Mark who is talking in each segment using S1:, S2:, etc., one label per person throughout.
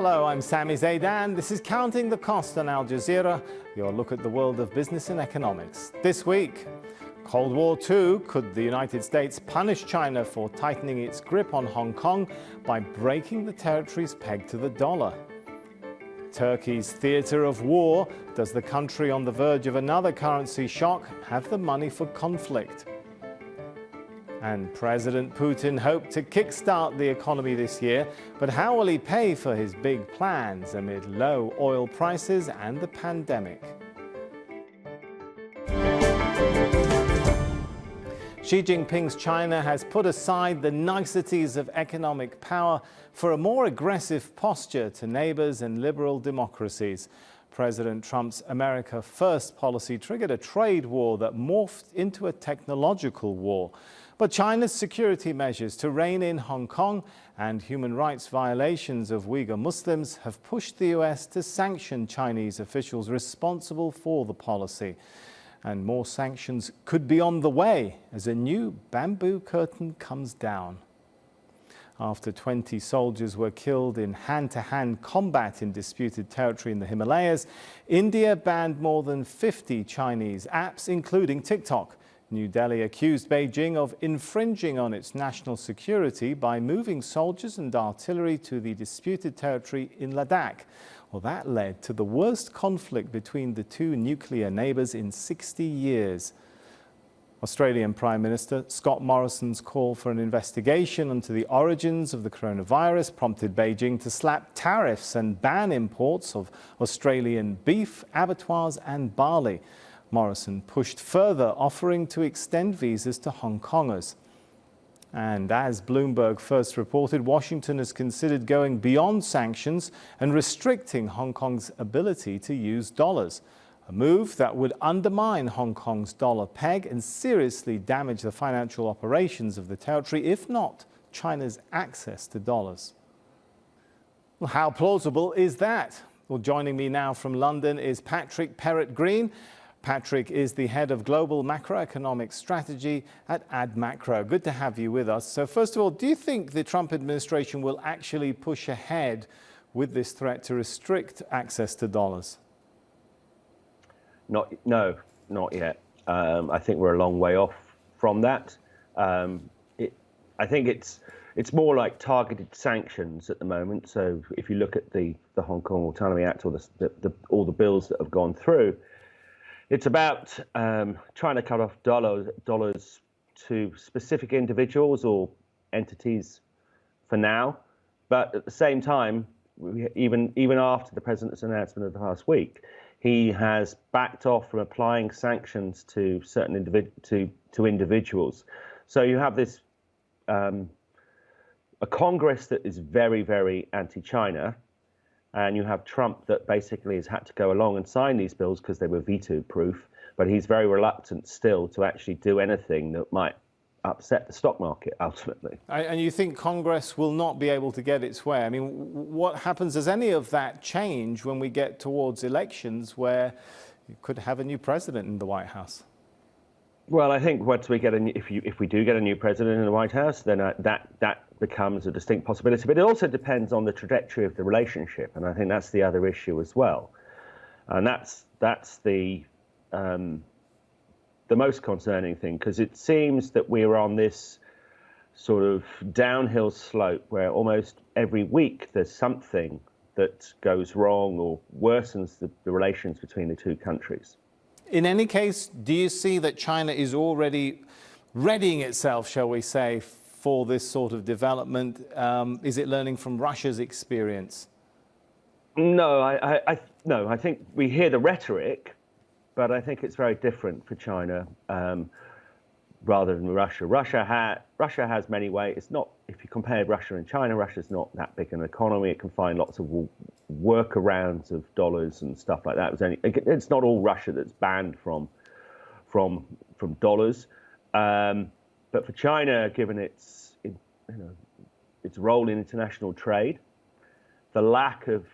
S1: Hello, I'm Sami Zaidan. This is Counting the Cost on Al Jazeera, your look at the world of business and economics. This week, Cold War II, could the United States punish China for tightening its grip on Hong Kong by breaking the territory's peg to the dollar? Turkey's theatre of war, does the country on the verge of another currency shock have the money for conflict? And President Putin hoped to kickstart the economy this year, but how will he pay for his big plans amid low oil prices and the pandemic? Xi Jinping's China has put aside the niceties of economic power for a more aggressive posture to neighbors and liberal democracies. President Trump's America First policy triggered a trade war that morphed into a technological war. But China's security measures to rein in Hong Kong and human rights violations of Uyghur Muslims have pushed the US to sanction Chinese officials responsible for the policy. And more sanctions could be on the way as a new bamboo curtain comes down. After 20 soldiers were killed in hand-to-hand combat in disputed territory in the Himalayas, India banned more than 50 Chinese apps, including TikTok. New Delhi accused Beijing of infringing on its national security by moving soldiers and artillery to the disputed territory in Ladakh. Well, that led to the worst conflict between the two nuclear neighbours in 60 years. Australian Prime Minister Scott Morrison's call for an investigation into the origins of the coronavirus prompted Beijing to slap tariffs and ban imports of Australian beef, abattoirs and barley. Morrison pushed further, offering to extend visas to Hong Kongers. And as Bloomberg first reported, Washington has considered going beyond sanctions and restricting Hong Kong's ability to use dollars, a move that would undermine Hong Kong's dollar peg and seriously damage the financial operations of the territory, if not China's access to dollars. Well, how plausible is that? Well, joining me now from London is Patrick Perrett-Green. Patrick is the head of global macroeconomic strategy at AdMacro. Good to have you with us. So first of all, do you think the Trump administration will actually push ahead with this threat to restrict access to dollars?
S2: No, not yet. I think we're a long way off from that. I think it's more like targeted sanctions at the moment. So if you look at the Hong Kong Autonomy Act or all the bills that have gone through, it's about trying to cut off dollars to specific individuals or entities for now. But at the same time, even after the president's announcement of the past week, he has backed off from applying sanctions to certain individuals. So you have this a Congress that is very, very anti-China. And you have Trump that basically has had to go along and sign these bills because they were veto-proof, but he's very reluctant still to actually do anything that might upset the stock market ultimately.
S1: And you think Congress will not be able to get its way? I mean, what happens, does any of that change when we get towards elections where you could have a new president in the White House?
S2: Well, I think once we get if we do get a new president in the White House, then that becomes a distinct possibility. But it also depends on the trajectory of the relationship, and I think that's the other issue as well. And that's the most concerning thing, because it seems that we're on this sort of downhill slope where almost every week there's something that goes wrong or worsens the relations between the two countries.
S1: In any case, do you see that China is already readying itself, shall we say, for this sort of development? Is it learning from Russia's experience?
S2: No, I think we hear the rhetoric, but I think it's very different for China rather than Russia. Russia has many ways. It's not, if you compare Russia and China, Russia's not that big an economy. It can find lots of workarounds of dollars and stuff like that. It's not all Russia that's banned from dollars. But for China, given its role in international trade, the lack of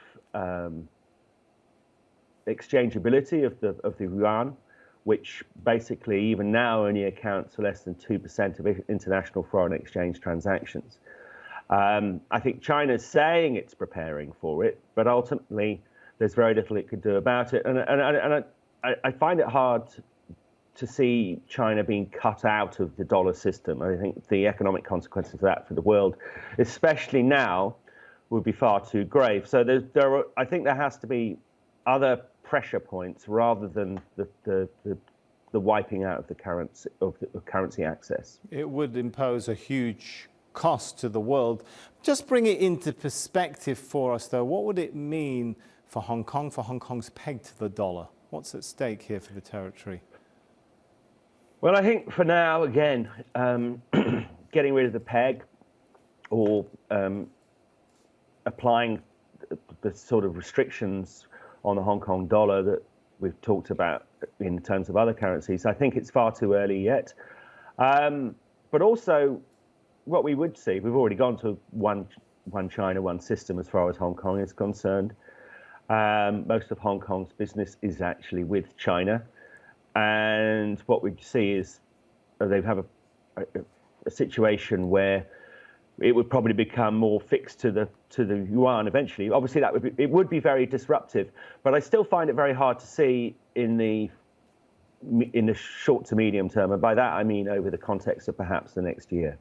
S2: exchangeability of the yuan, which basically even now only accounts for less than 2% of international foreign exchange transactions, I think China's saying it's preparing for it, but ultimately there's very little it could do about it. And I find it hard to see China being cut out of the dollar system. I think the economic consequences of that for the world, especially now, would be far too grave. So I think there has to be other pressure points rather than the wiping out of the currency access.
S1: It would impose a huge cost to the world. Just bring it into perspective for us, though. What would it mean for Hong Kong, for Hong Kong's peg to the dollar? What's at stake here for the territory?
S2: Well, I think for now, again, getting rid of the peg or applying the sort of restrictions on the Hong Kong dollar that we've talked about in terms of other currencies, I think it's far too early yet. But also, what we would see, we've already gone to one China, one system as far as Hong Kong is concerned. Most of Hong Kong's business is actually with China. And what we see is they have a situation where it would probably become more fixed to the yuan eventually. Obviously, it would be very disruptive, but I still find it very hard to see in the short to medium term, and by that I mean over the context of perhaps the next year.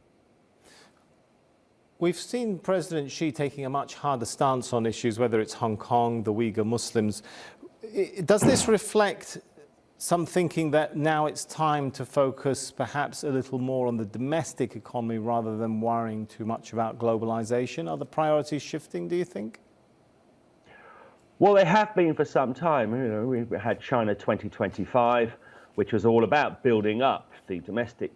S1: We've seen President Xi taking a much harder stance on issues, whether it's Hong Kong, the Uyghur Muslims. Does this reflect some thinking that now it's time to focus perhaps a little more on the domestic economy rather than worrying too much about globalization? Are the priorities shifting, do you think?
S2: Well, they have been for some time. You know, we had China 2025, which was all about building up the domestic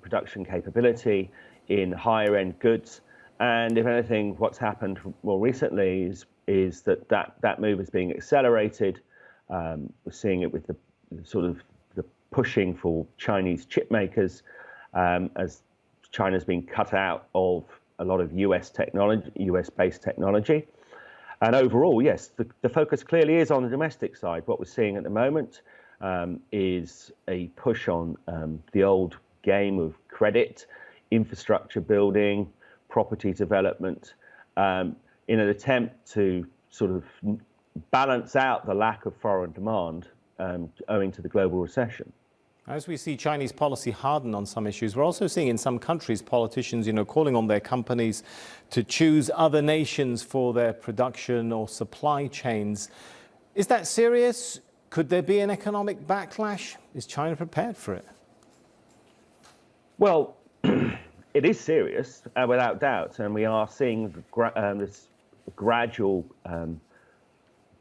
S2: production capability in higher end goods. And if anything, what's happened more recently is that move is being accelerated. We're seeing it with the pushing for Chinese chip makers as China's been cut out of a lot of US-based technology. And overall, yes, the focus clearly is on the domestic side. What we're seeing at the moment is a push on the old game of credit, infrastructure building, property development, in an attempt to sort of balance out the lack of foreign demand owing to the global recession.
S1: As we see Chinese policy harden on some issues, we're also seeing in some countries politicians, calling on their companies to choose other nations for their production or supply chains. Is that serious? Could there be an economic backlash? Is China prepared for it?
S2: Well, it is serious, without doubt, and we are seeing this gradual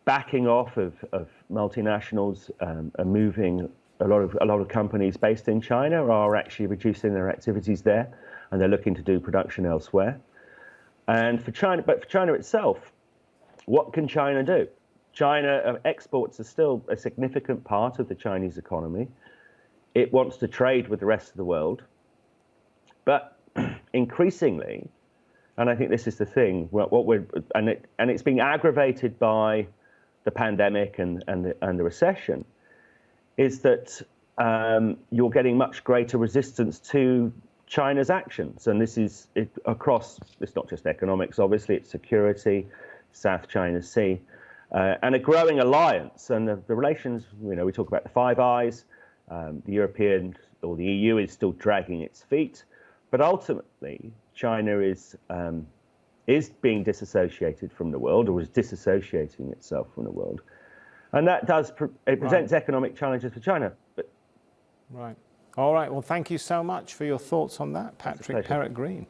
S2: backing off of multinationals and moving. A lot of companies based in China are actually reducing their activities there, and they're looking to do production elsewhere. And for China itself, what can China do? China exports are still a significant part of the Chinese economy. It wants to trade with the rest of the world, but increasingly, and I think this is the thing, and it's being aggravated by the pandemic and the recession, is that you're getting much greater resistance to China's actions. And this is across, it's not just economics, obviously, it's security, South China Sea, and a growing alliance. And the relations, we talk about the Five Eyes, the European or the EU is still dragging its feet. But ultimately, China is being disassociated from the world, or is disassociating itself from the world. And that presents economic challenges for China.
S1: Right. All right. Well, thank you so much for your thoughts on that, Patrick Perrett-Green.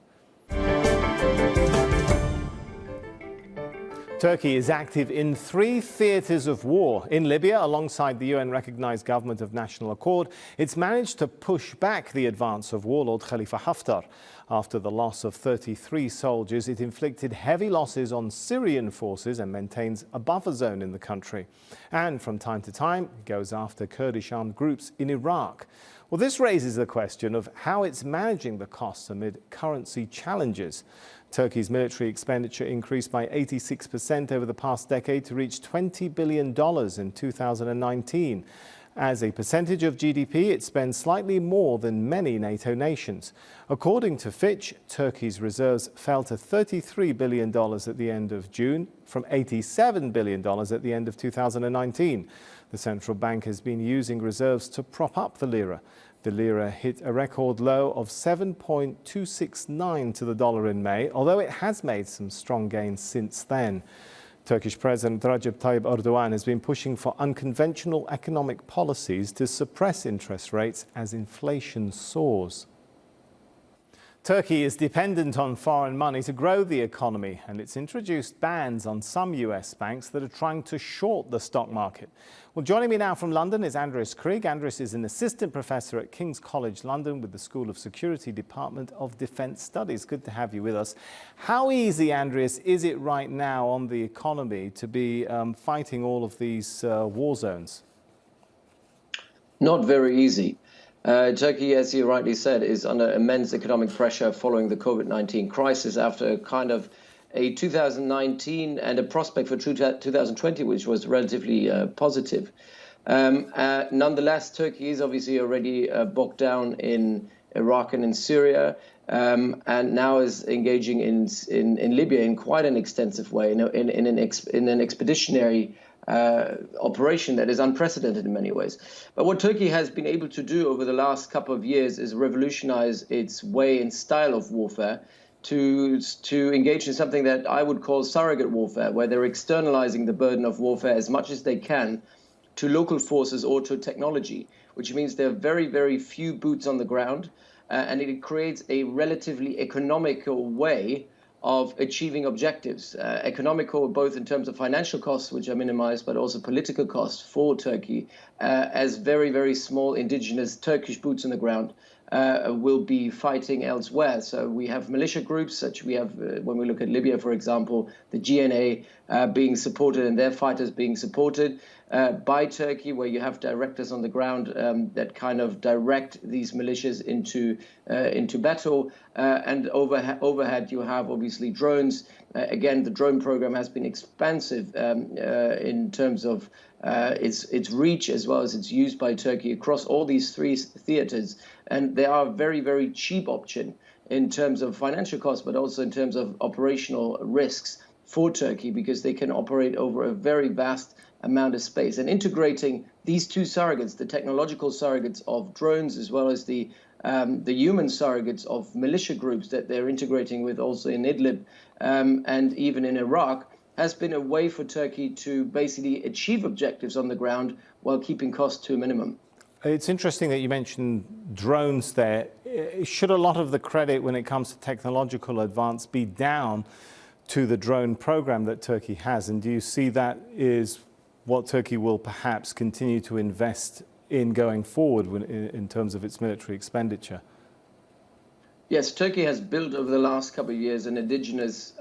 S1: Turkey is active in 3 theatres of war. In Libya, alongside the UN-recognized government of national accord, it's managed to push back the advance of warlord Khalifa Haftar. After the loss of 33 soldiers, it inflicted heavy losses on Syrian forces and maintains a buffer zone in the country. And from time to time, it goes after Kurdish armed groups in Iraq. Well, this raises the question of how it's managing the costs amid currency challenges. Turkey's military expenditure increased by 86% over the past decade to reach $20 billion in 2019. As a percentage of GDP, it spends slightly more than many NATO nations. According to Fitch, Turkey's reserves fell to $33 billion at the end of June from $87 billion at the end of 2019. The central bank has been using reserves to prop up the lira. The lira hit a record low of 7.269 to the dollar in May, although it has made some strong gains since then. Turkish President Recep Tayyip Erdogan has been pushing for unconventional economic policies to suppress interest rates as inflation soars. Turkey is dependent on foreign money to grow the economy, and it's introduced bans on some US banks that are trying to short the stock market. Well, joining me now from London is Andreas Krieg. Andreas is an assistant professor at King's College London with the School of Security Department of Defence Studies. Good to have you with us. How easy, Andreas, is it right now on the economy to be fighting all of these war zones?
S3: Not very easy. Turkey, as you rightly said, is under immense economic pressure following the COVID-19 crisis after kind of a 2019 and a prospect for 2020, which was relatively positive. Nonetheless, Turkey is obviously already bogged down in Iraq and in Syria, and now is engaging in Libya in quite an extensive way, in an expeditionary operation that is unprecedented in many ways. But what Turkey has been able to do over the last couple of years is revolutionize its way and style of warfare to engage in something that I would call surrogate warfare, where they're externalizing the burden of warfare as much as they can to local forces or to technology, which means there are very, very few boots on the ground, and it creates a relatively economical way of achieving objectives, economical both in terms of financial costs, which are minimized, but also political costs for Turkey, as very, very small indigenous Turkish boots on the ground will be fighting elsewhere. So we have militia groups, such we have, when we look at Libya, for example, the GNA being supported and their fighters being supported by Turkey, where you have directors on the ground that kind of direct these militias into battle. And overhead, you have obviously drones. Again, the drone program has been expansive in terms of its reach as well as its use by Turkey across all these three theaters. And they are a very, very cheap option in terms of financial costs, but also in terms of operational risks for Turkey, because they can operate over a very vast amount of space. And integrating these two surrogates, the technological surrogates of drones as well as the human surrogates of militia groups that they're integrating with also in Idlib and even in Iraq, has been a way for Turkey to basically achieve objectives on the ground while keeping costs to a minimum.
S1: It's interesting that you mentioned drones there. Should a lot of the credit when it comes to technological advance be down to the drone program that Turkey has? And do you see that is what Turkey will perhaps continue to invest in going forward in terms of its military expenditure?
S3: Yes, Turkey has built over the last couple of years an indigenous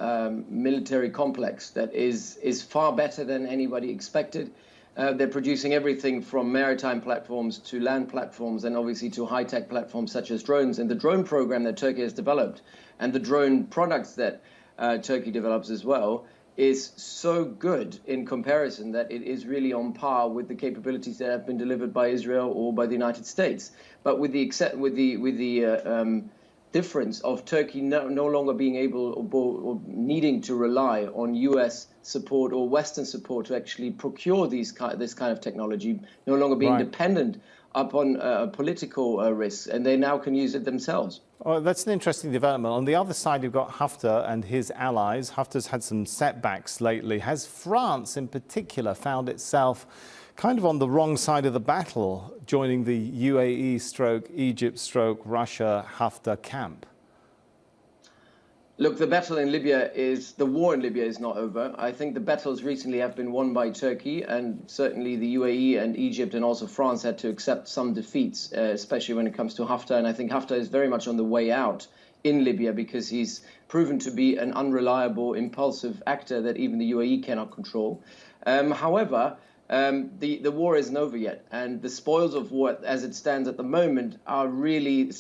S3: military complex that is far better than anybody expected. They're producing everything from maritime platforms to land platforms and obviously to high-tech platforms such as drones. And the drone program that Turkey has developed and the drone products that Turkey develops as well is so good in comparison that it is really on par with the capabilities that have been delivered by Israel or by the United States. But with the difference of Turkey no longer being able or needing to rely on US support or Western support to actually procure this kind of technology, no longer being dependent upon political risks, and they now can use it themselves.
S1: Oh, that's an interesting development. On the other side, you've got Haftar and his allies. Haftar's had some setbacks lately. Has France in particular found itself kind of on the wrong side of the battle, joining the UAE/Egypt/Russia Haftar camp?
S3: Look, the war in Libya is not over. I think the battles recently have been won by Turkey, and certainly the UAE and Egypt and also France had to accept some defeats, especially when it comes to Haftar. And I think Haftar is very much on the way out in Libya because he's proven to be an unreliable, impulsive actor that even the UAE cannot control. However, the war isn't over yet, and the spoils of war, as it stands at the moment, are really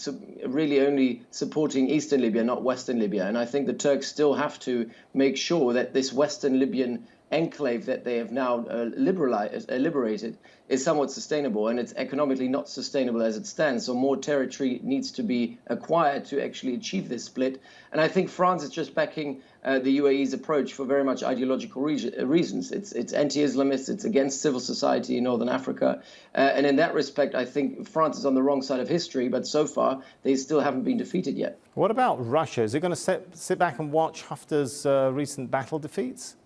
S3: only supporting Eastern Libya, not Western Libya. And I think the Turks still have to make sure that this Western Libyan enclave that they have now liberated is somewhat sustainable, and it's economically not sustainable as it stands. So more territory needs to be acquired to actually achieve this split. And I think France is just backing the UAE's approach for very much ideological reasons. It's anti-Islamist, it's against civil society in Northern Africa. And in that respect, I think France is on the wrong side of history, but so far they still haven't been defeated yet.
S1: What about Russia? Is it going to sit back and watch Haftar's recent battle defeats?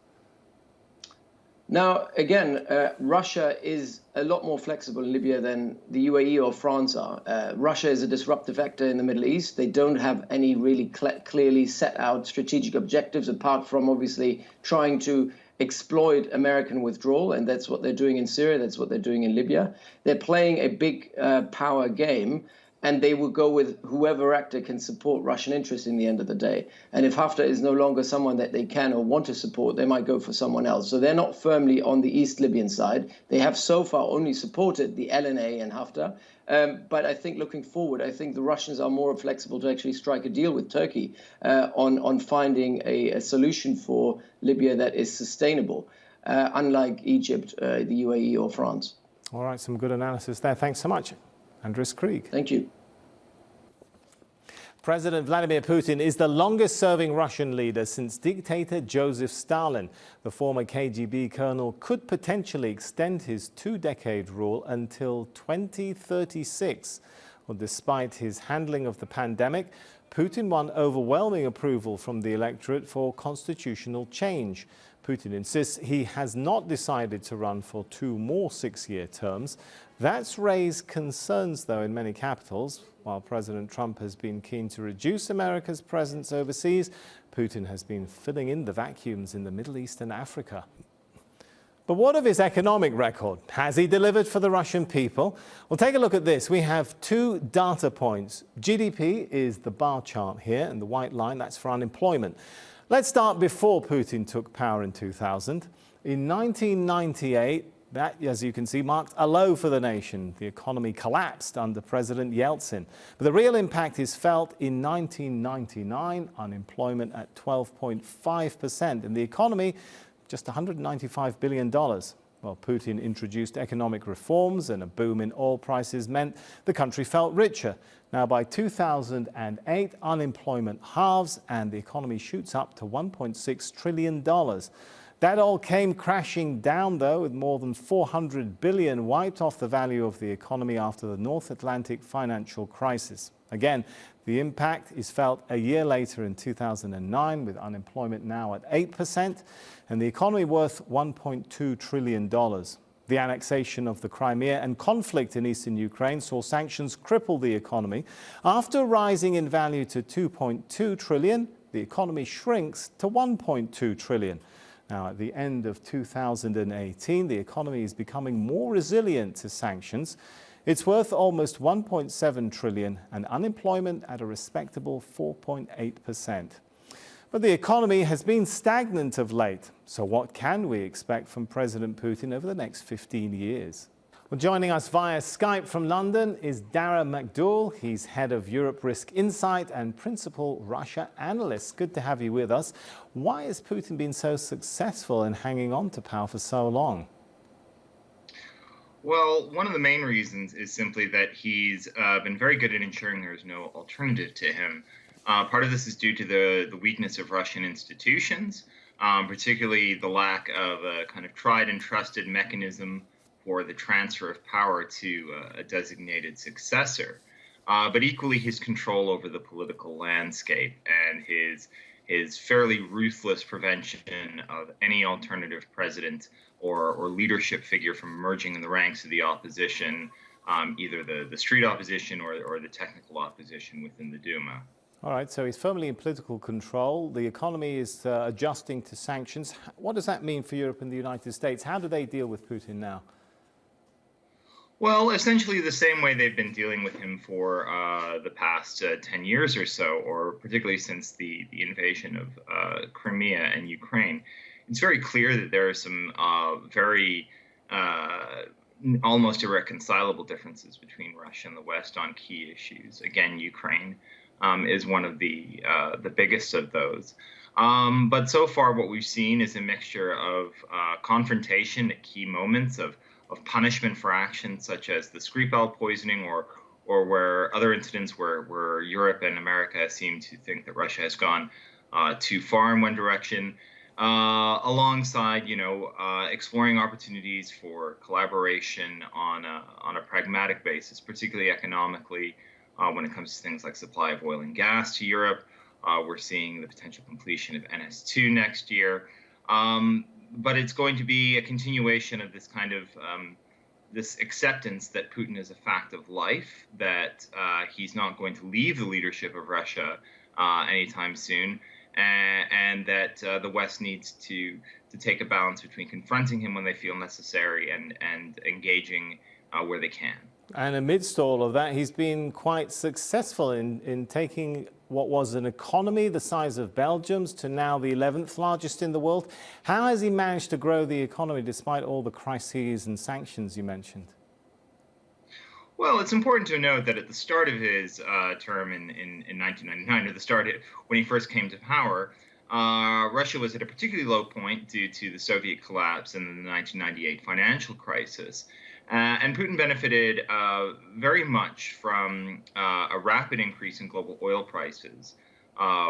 S3: Now, again, Russia is a lot more flexible in Libya than the UAE or France are. Russia is a disruptive actor in the Middle East. They don't have any really clearly set out strategic objectives, apart from obviously trying to exploit American withdrawal, and that's what they're doing in Syria, that's what they're doing in Libya. They're playing a big power game, and they will go with whoever actor can support Russian interests in the end of the day. And if Haftar is no longer someone that they can or want to support, they might go for someone else. So they're not firmly on the East Libyan side. They have so far only supported the LNA and Haftar. But I think looking forward, I think the Russians are more flexible to actually strike a deal with Turkey on finding a solution for Libya that is sustainable, unlike Egypt, the UAE or France.
S1: All right, some good analysis there. Thanks so much, Andreas Krieg.
S3: Thank you.
S1: President Vladimir Putin is the longest-serving Russian leader since dictator Joseph Stalin. The former KGB colonel could potentially extend his two-decade rule until 2036. Well, despite his handling of the pandemic, Putin won overwhelming approval from the electorate for constitutional change. Putin insists he has not decided to run for 2 more 6-year terms. That's raised concerns, though, in many capitals. While President Trump has been keen to reduce America's presence overseas, Putin has been filling in the vacuums in the Middle East and Africa. But what of his economic record? Has he delivered for the Russian people? Well, take a look at this. We have 2 data points. GDP is the bar chart here, and the white line, that's for unemployment. Let's start before Putin took power in 2000. In 1998, that, as you can see, marked a low for the nation. The economy collapsed under President Yeltsin. But the real impact is felt in 1999, unemployment at 12.5%, and the economy just $195 billion. Well, Putin introduced economic reforms, and a boom in oil prices meant the country felt richer. Now, by 2008, unemployment halves and the economy shoots up to $1.6 trillion. That all came crashing down, though, with more than $400 billion wiped off the value of the economy after the North Atlantic financial crisis. Again, the impact is felt a year later in 2009, with unemployment now at 8% and the economy worth $1.2 trillion. The annexation of the Crimea and conflict in eastern Ukraine saw sanctions cripple the economy. After rising in value to $2.2 trillion, the economy shrinks to $1.2 trillion. Now, at the end of 2018, the economy is becoming more resilient to sanctions. It's worth almost $1.7 trillion and unemployment at a respectable 4.8%. But the economy has been stagnant of late. So what can we expect from President Putin over the next 15 years? Well, joining us via Skype from London is Dara McDowell. He's head of Europe Risk Insight and principal Russia analyst. Good to have you with us. Why has Putin been so successful in hanging on to power for so long?
S4: Well, one of the main reasons is simply that he's been very good at ensuring there's no alternative to him. Part of this is due to the weakness of Russian institutions, particularly the lack of a kind of tried and trusted mechanism for the transfer of power to a designated successor, but equally his control over the political landscape and his fairly ruthless prevention of any alternative president or leadership figure from emerging in the ranks of the opposition, either the street opposition or the technical opposition within the Duma.
S1: All right, so he's firmly in political control. The economy is adjusting to sanctions. What does that mean for Europe and the United States? How do they deal with Putin now?
S4: Well, essentially the same way they've been dealing with him for the past 10 years or so, or particularly since the invasion of Crimea and Ukraine. It's very clear that there are some very almost irreconcilable differences between Russia and the West on key issues. Again, Ukraine is one of the biggest of those. But so far, what we've seen is a mixture of confrontation at key moments, of punishment for actions such as the Skripal poisoning, or where other incidents where Europe and America seem to think that Russia has gone too far in one direction, alongside, exploring opportunities for collaboration on a pragmatic basis, particularly economically, when it comes to things like supply of oil and gas to Europe. We're seeing the potential completion of NS2 next year. But it's going to be a continuation of this kind of this acceptance that Putin is a fact of life, that he's not going to leave the leadership of Russia anytime soon, and that the West needs to take a balance between confronting him when they feel necessary and engaging where they can.
S1: And amidst all of that, he's been quite successful in taking what was an economy the size of Belgium's to now the 11th largest in the world. How has he managed to grow the economy despite all the crises and sanctions you mentioned?
S4: Well, it's important to note that at the start of his term in 1999, or the start when he first came to power, Russia was at a particularly low point due to the Soviet collapse and the 1998 financial crisis. And Putin benefited very much from a rapid increase in global oil prices,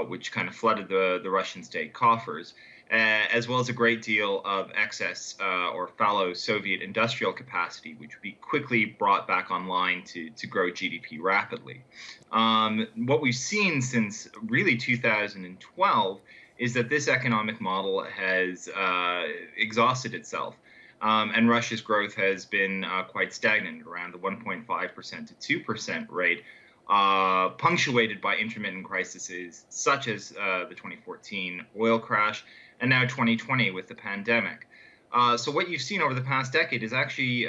S4: which kind of flooded the Russian state coffers, as well as a great deal of excess or fallow Soviet industrial capacity, which would be quickly brought back online to grow GDP rapidly. What we've seen since really 2012 is that this economic model has exhausted itself. And Russia's growth has been quite stagnant, around the 1.5% to 2% rate, punctuated by intermittent crises such as the 2014 oil crash and now 2020 with the pandemic. So what you've seen over the past decade is actually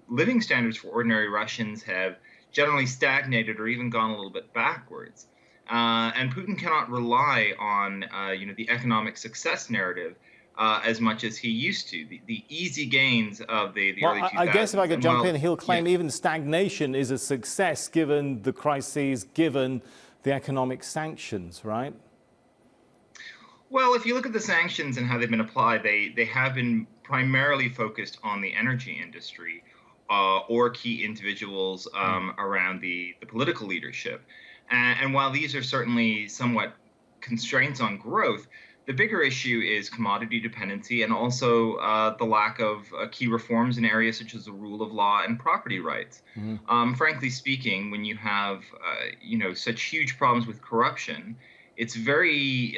S4: living standards for ordinary Russians have generally stagnated or even gone a little bit backwards. And Putin cannot rely on the economic success narrative as much as he used to. The easy gains of the early 2000s.
S1: I guess if I could jump in, he'll claim even stagnation is a success given the crises, given the economic sanctions, right?
S4: Well, if you look at the sanctions and how they've been applied, they have been primarily focused on the energy industry or key individuals around the political leadership. And while these are certainly somewhat constraints on growth, the bigger issue is commodity dependency and also the lack of key reforms in areas such as the rule of law and property rights. Frankly speaking, when you have such huge problems with corruption, it's very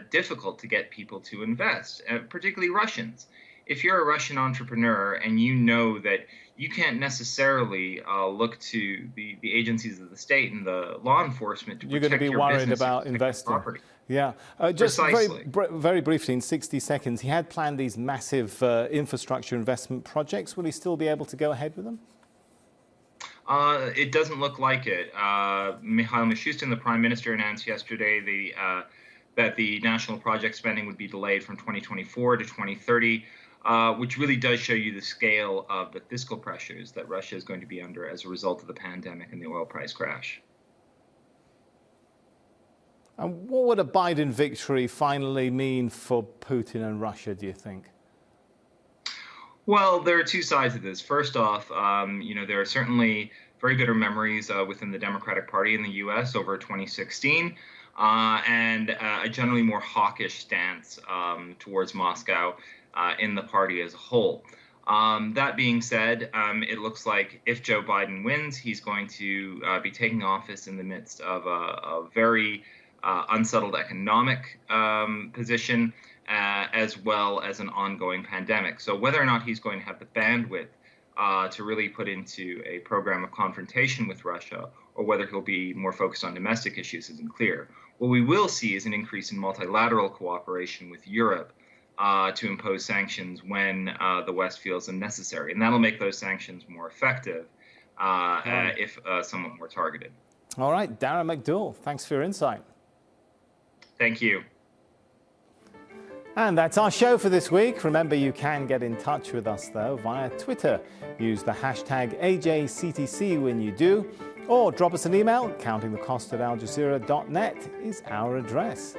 S4: difficult to get people to invest, particularly Russians. If you're a Russian entrepreneur and you know that you can't necessarily look to the agencies of the state and the law enforcement to protect your business.
S1: You're going to be worried about investing.
S4: Property.
S1: Yeah. Just very briefly, in 60 seconds, he had planned these massive infrastructure investment projects. Will he still be able to go ahead with them?
S4: It doesn't look like it. Mikhail Mishustin, the prime minister, announced yesterday that the national project spending would be delayed from 2024 to 2030, which really does show you the scale of the fiscal pressures that Russia is going to be under as a result of the pandemic and the oil price crash.
S1: And what would a Biden victory finally mean for Putin and Russia, do you think?
S4: Well, there are two sides of this. First off, there are certainly very bitter memories within the Democratic Party in the U.S. over 2016, and a generally more hawkish stance towards Moscow in the party as a whole. That being said, it looks like if Joe Biden wins, he's going to be taking office in the midst of a very unsettled economic position, as well as an ongoing pandemic. So whether or not he's going to have the bandwidth to really put into a program of confrontation with Russia, or whether he'll be more focused on domestic issues isn't clear. What we will see is an increase in multilateral cooperation with Europe to impose sanctions when the West feels them necessary. And that'll make those sanctions more effective if somewhat more targeted.
S1: All right, Darren McDowell, thanks for your insight.
S4: Thank you.
S1: And that's our show for this week. Remember, you can get in touch with us, though, via Twitter. Use the hashtag AJCTC when you do, or drop us an email. Countingthecost@aljazeera.net is our address.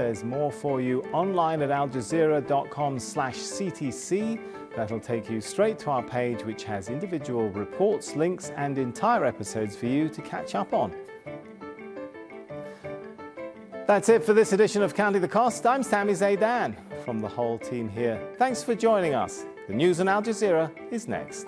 S1: There's more for you online at aljazeera.com/CTC. That'll take you straight to our page, which has individual reports, links, and entire episodes for you to catch up on. That's it for this edition of Counting the Cost. I'm Sami Zaidan from the whole team here. Thanks for joining us. The news on Al Jazeera is next.